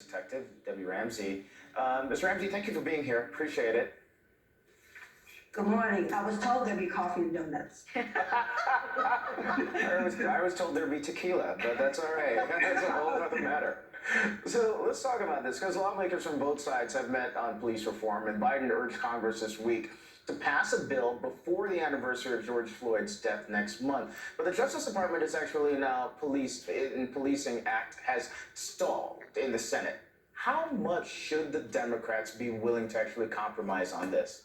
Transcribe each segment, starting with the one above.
Detective Debbie Ramsey. Ms. Ramsey, thank you for being here. Appreciate it. Good morning. I was told there'd be coffee and donuts. I was told there'd be tequila, but that's all right. That's a whole other matter. So let's talk about this, because lawmakers from both sides have met on police reform, and Biden urged Congress this week to pass a bill before the anniversary of George Floyd's death next month. But the Justice Department is actually now policing act has stalled in the Senate. How much should the Democrats be willing to actually compromise on this?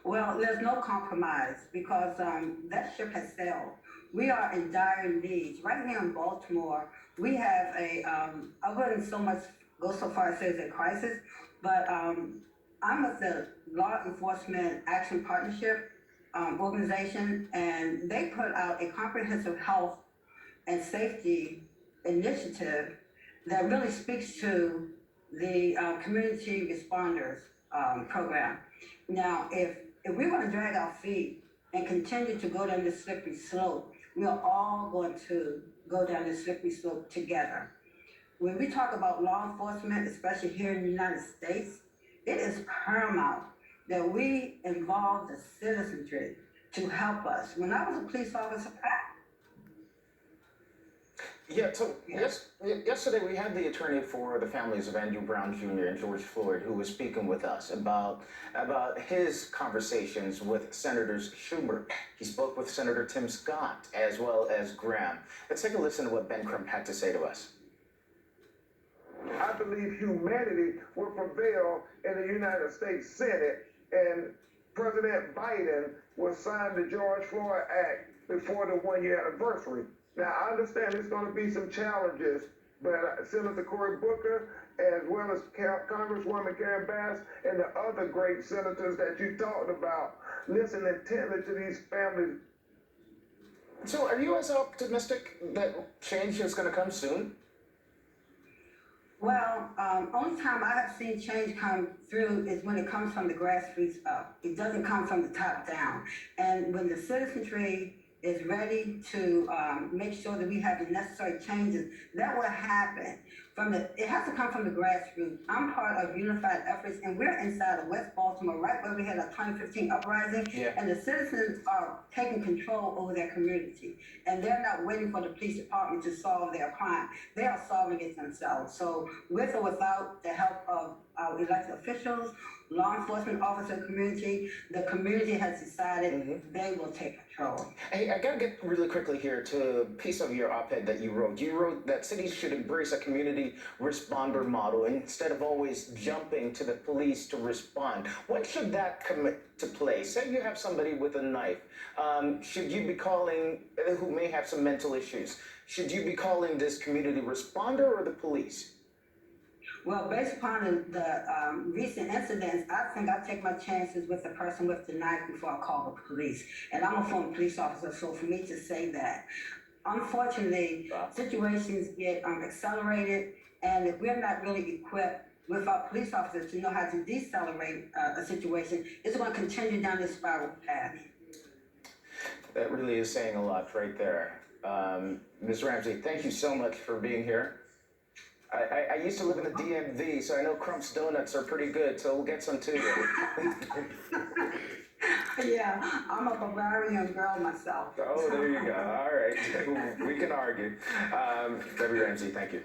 Well, there's no compromise because that ship has sailed. We are in dire needs. Right here in Baltimore, we have I wouldn't so much go so far as say it's a crisis, but I'm with the Law Enforcement Action Partnership organization, and they put out a comprehensive health and safety initiative that really speaks to the community responders program. Now, if we're going to drag our feet and continue to go down this slippery slope, we are all going to go down this slippery slope together. When we talk about law enforcement, especially here in the United States, it is paramount that we involve the citizenry to help us. When I was a police officer, yesterday we had the attorney for the families of Andrew Brown Jr. and George Floyd, who was speaking with us about his conversations with Senators Schumer. He spoke with Senator Tim Scott as well as Graham. Let's take a listen to what Ben Crump had to say to us. I believe humanity will prevail in the United States Senate, and President Biden will sign the George Floyd Act before the one-year anniversary. Now, I understand there's going to be some challenges, but Senator Cory Booker, as well as Congresswoman Karen Bass, and the other great senators that you talked about, listen intently to these families. So are you as optimistic that change is going to come soon? well, only time I have seen change come through is when it comes from the grassroots up. It doesn't come from the top down. And when the citizenry is ready to make sure that we have the necessary changes, that will happen. It has to come from the grassroots. I'm part of Unified Efforts, and we're inside of West Baltimore, right where we had a 2015 uprising, and the citizens are taking control over their community. And they're not waiting for the police department to solve their crime. They are solving it themselves. So with or without the help of our elected officials, law enforcement officer community, the community has decided they will take control. Hey, I gotta get really quickly here to a piece of your op-ed that you wrote. You wrote that cities should embrace a community responder model instead of always jumping to the police to respond. When should that come to play? Say you have somebody with a knife. Should you be calling, who may have some mental issues, should you be calling this community responder or the police? Well, based upon the recent incidents, I think I take my chances with the person with the knife before I call the police. And I'm a former police officer, so for me to say that, unfortunately, situations get accelerated, and if we're not really equipped with our police officers to know how to decelerate a situation, it's going to continue down this spiral path. That really is saying a lot right there. Ms. Ramsey, thank you so much for being here. I used to live in the DMV, so I know Crump's Donuts are pretty good, so we'll get some to you. Yeah, I'm a Bavarian girl myself. Oh, there you go. All right. We can argue. Debbie Ramsey, thank you.